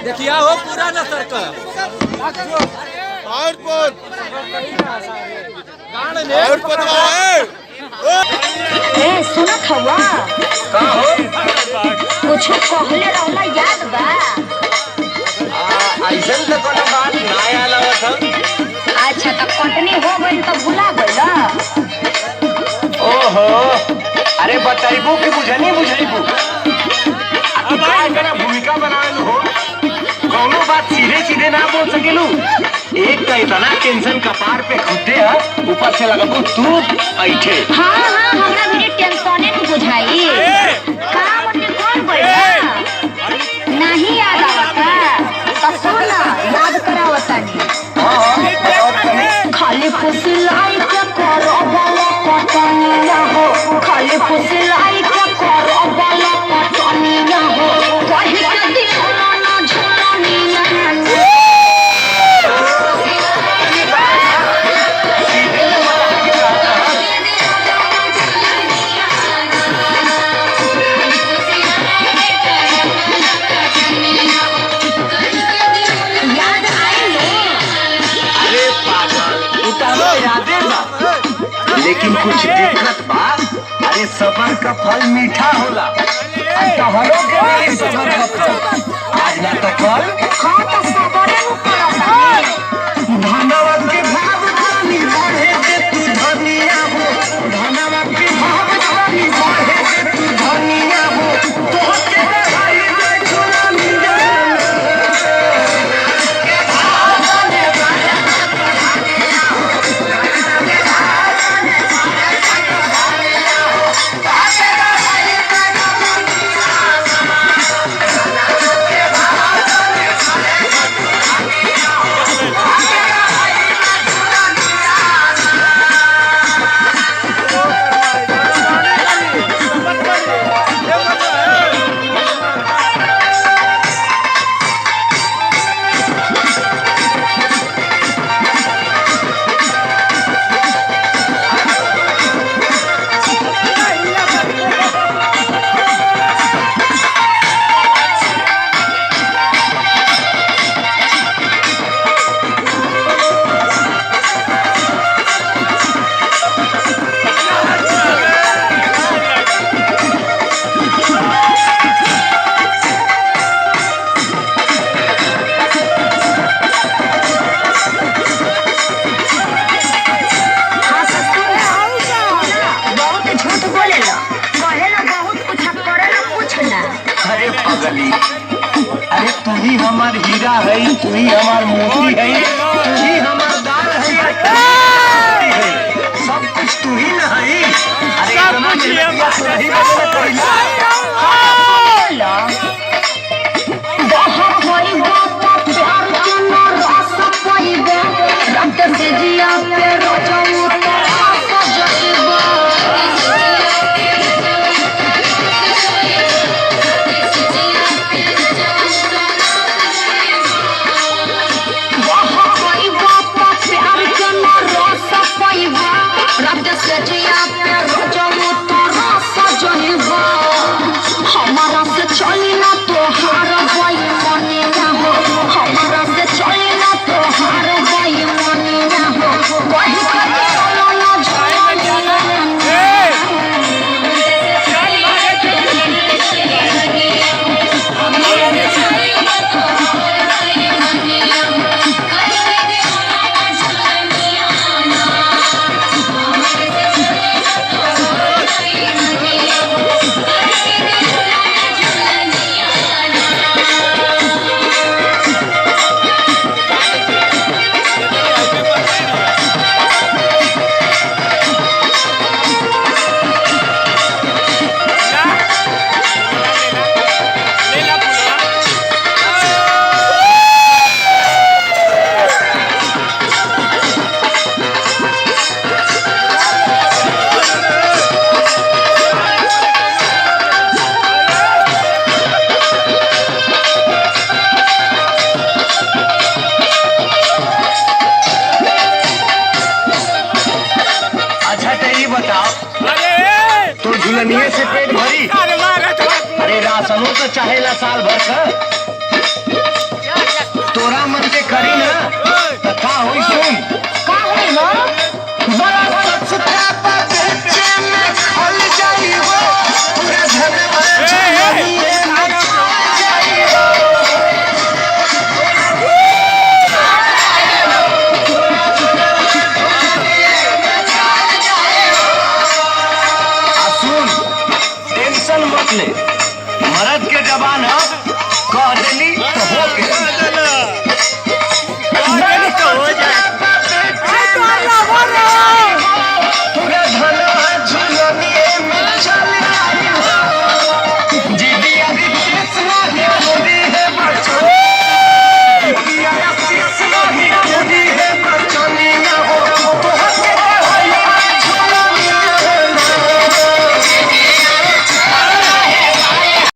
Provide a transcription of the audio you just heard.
देखिया हो पूरा न सरकार सुनत हवा का हो कुछ कहले रहला याद बा? ऐसा तो कोनो बात ना आला था। अच्छा तो कटनी हो गई तो भुला गइला? ओहो अरे बताइबू कि बुझनी बुझाइबू अब काय करा भूमिका बनावेल हो कोनो बात सीधे सीधे ना बोल सकेलू। एक तो इतना टेंशन कपार पे खुदे है ऊपर से लगबू तू ऐठे। हाँ हाँ हमरा भी टेंशने नहीं बुझाई। काम अपने कौन गइला? नहीं याद आवता तो सुन याद करावता नहीं। खाली फुसलाई के करो वाला पटनिया हो, खाली फुसलाई के करो वाला पटनिया हो, कहीं के दिखला ना झुलनिया। याद आई अरे पागल उतारो यादे बा लेकिन कुछ दिक्कत बा। अरे सबर का फल मीठा होला तोहरो के लिए सबर का फल आज ना तो कल। हाँ तो सबरे नु करता धनवा के भाव खाली बढ़े के तू धनिया हो, धनवा के भाव खाली बढ़े के तू धनिया हो, तोहके भाई दे चुननिया। अरे पगली अरे तू ही हमार हीरा है, तू ही हमार मोती है, तू ही हमार दाल है, सब कुछ तू ही ना है। अरे इतना मेहनत तो नहीं बदला कोइला। बाहर होई बापा प्यार के ना रस पाइबे, रक्त से जिया पे रोजऊ तो आस जइबे। बाहर होई बापा प्यार के ना रस पाइबे, रक्त से जिया पे रोजऊ तो आस जइबे। हमारा से चली का तोरा मन के करी ना त का होई सुन का होई हो बड़ा सस्ता पर बेचे में खल जाई हो पूरे धनवा जवानी में खल जाई हो आ सुन टेंशन मत ले मर्द के जबान है